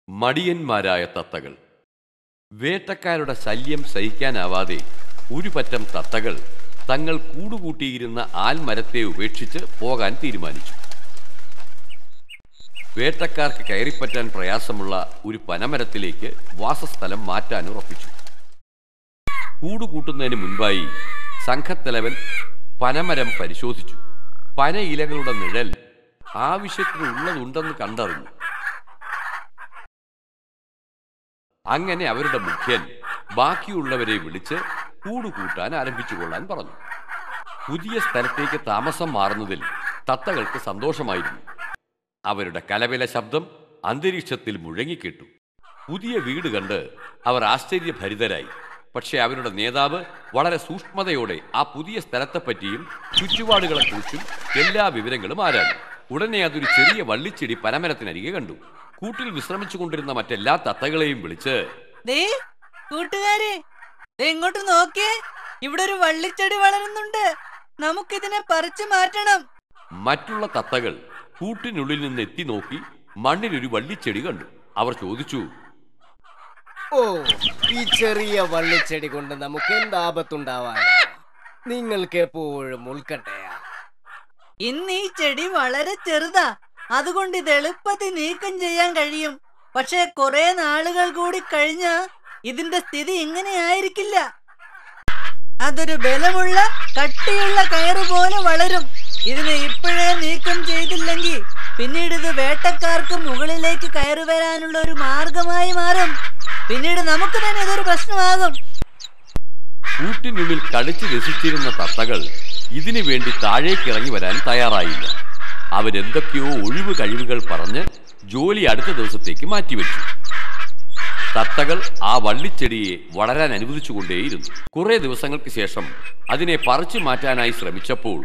മടിയന്മാരായ തത്തകൾ. വേട്ടക്കാരുടെ ശല്യം സഹിക്കാനാവാതെ ഒരു പറ്റം തത്തകൾ തങ്ങൾ കൂടുകൂട്ടിയിരുന്ന ആൽമരത്തെ ഉപേക്ഷിച്ച് പോകാൻ തീരുമാനിച്ചു. വേട്ടക്കാർക്ക് കയറിപ്പറ്റാൻ പ്രയാസമുള്ള ഒരു പനമരത്തിലേക്ക് വാസസ്ഥലം മാറ്റാൻ ഉറപ്പിച്ചു. കൂടുകൂട്ടുന്നതിന് മുൻപായി സംഘത്തലവൻ പനമരം പരിശോധിച്ചു. പന ഇലകളുടെ നിഴൽ ആവശ്യത്തിനുള്ളതുണ്ടെന്ന് കണ്ടറിഞ്ഞു. അങ്ങനെ അവരുടെ മുഖ്യൻ ബാക്കിയുള്ളവരെ വിളിച്ച് കൂടുകൂട്ടാൻ ആരംഭിച്ചുകൊള്ളാൻ പറഞ്ഞു. പുതിയ സ്ഥലത്തേക്ക് താമസം മാറുന്നതിൽ തത്തകൾക്ക് സന്തോഷമായിരുന്നു. അവരുടെ കലപില ശബ്ദം അന്തരീക്ഷത്തിൽ മുഴങ്ങിക്കേട്ടു. പുതിയ വീട് കണ്ട് അവർ ആശ്ചര്യഭരിതരായി. പക്ഷെ അവരുടെ നേതാവ് വളരെ സൂക്ഷ്മതയോടെ ആ പുതിയ സ്ഥലത്തെപ്പറ്റിയും ചുറ്റുപാടുകളെക്കുറിച്ചും എല്ലാ വിവരങ്ങളും ആരാഞ്ഞു. ഉടനെ അതൊരു ചെറിയ വള്ളിച്ചെടി പനമരത്തിനരികെ കണ്ടു. കൂട്ടിൽ വിശ്രമിച്ചു കൊണ്ടിരുന്ന മറ്റെല്ലാ തത്തകളെയും വിളിച്ച്, കൂട്ടുകാരെ, ഇങ്ങോട്ട് നോക്കിയേ, ഇവിടെ ഒരു വള്ളിച്ചെടി വളരുന്നുണ്ട്, നമുക്കിതിനെ പറിച്ചു മാറ്റണം. മറ്റുള്ള തത്തകൾ കൂട്ടിനുള്ളിൽ നിന്ന് എത്തി നോക്കി മണ്ണിലൊരു വള്ളിച്ചെടി കണ്ടു. അവർ ചോദിച്ചു, ഓ, ഈ ചെറിയ വള്ളിച്ചെടി കൊണ്ട് നമുക്ക് എന്താപത്തുണ്ടാവാനാ? നിങ്ങൾക്ക് എപ്പോഴും ഉൾക്കട്ടയാ. ഇന്ന് ഈ ചെടി വളരെ ചെറുതാ, അതുകൊണ്ട് ഇത് എളുപ്പത്തിൽ നീക്കം ചെയ്യാൻ കഴിയും. പക്ഷെ കുറെ നാളുകൾ കൂടി കഴിഞ്ഞാ ഇതിന്റെ സ്ഥിതി ഇങ്ങനെയായിരിക്കില്ല. അതൊരു ബലമുള്ള കട്ടിയുള്ള കയറ് പോലെ വളരും. ഇതിനെ ഇപ്പോഴേ നീക്കം ചെയ്തില്ലെങ്കിൽ പിന്നീട് ഇത് വേട്ടക്കാർക്ക് മുകളിലേക്ക് കയറി വരാനുള്ള ഒരു മാർഗമായി മാറും. പിന്നീട് നമുക്ക് തന്നെ ഇതൊരു പ്രശ്നമാകും. കൂട്ടിനുള്ളിൽ കളിച്ച് രസിച്ചിരുന്ന തത്തകൾ ഇതിനു വേണ്ടി താഴേക്കിറങ്ങി വരാൻ തയ്യാറായില്ല. അവരെന്തൊക്കെയോ ഒഴിവ് കഴിവുകൾ പറഞ്ഞ് ജോലി അടുത്ത ദിവസത്തേക്ക് മാറ്റിവെച്ചു. തത്തകൾ ആ വള്ളിച്ചെടിയെ വളരാൻ അനുവദിച്ചുകൊണ്ടേയിരുന്നു. കുറെ ദിവസങ്ങൾക്ക് ശേഷം അതിനെ പറിച്ചു മാറ്റാനായി ശ്രമിച്ചപ്പോൾ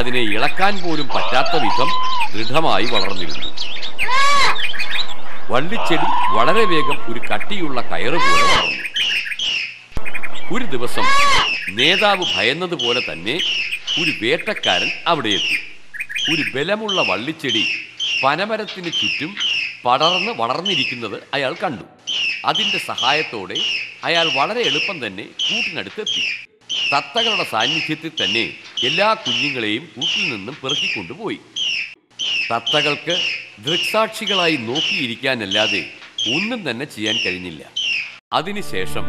അതിനെ ഇളക്കാൻ പോലും പറ്റാത്ത വിധം ദൃഢമായി വളർന്നിരുന്നു. വള്ളിച്ചെടി വളരെ വേഗം ഒരു കട്ടിയുള്ള കയറ് പോലെ വളർന്നു. ഒരു ദിവസം നേതാവ് ഭയന്നതുപോലെ തന്നെ ഒരു വേട്ടക്കാരൻ അവിടെ എത്തി. ഒരു ബലമുള്ള വള്ളിച്ചെടി പനമരത്തിന് ചുറ്റും പടർന്ന് വളർന്നിരിക്കുന്നത് അയാൾ കണ്ടു. അതിൻ്റെ സഹായത്തോടെ അയാൾ വളരെ എളുപ്പം തന്നെ കൂട്ടിനടുത്തെത്തി. തത്തകളുടെ സാന്നിധ്യത്തിൽ തന്നെ എല്ലാ കുഞ്ഞുങ്ങളെയും കൂട്ടിൽ നിന്നും പെറുക്കിക്കൊണ്ടുപോയി. തത്തകൾക്ക് ദൃക്സാക്ഷികളായി നോക്കിയിരിക്കാനല്ലാതെ ഒന്നും തന്നെ ചെയ്യാൻ കഴിഞ്ഞില്ല. അതിനുശേഷം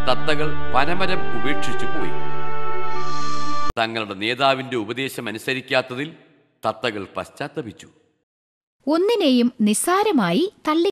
തത്തകൾ പനമരം ഉപേക്ഷിച്ചു പോയി. തങ്ങളുടെ നേതാവിന്റെ ഉപദേശം അനുസരിക്കാത്തതിൽ തത്തകൾ പശ്ചാത്തപിച്ചു. ഒന്നിനെയും നിസ്സാരമായി തള്ളി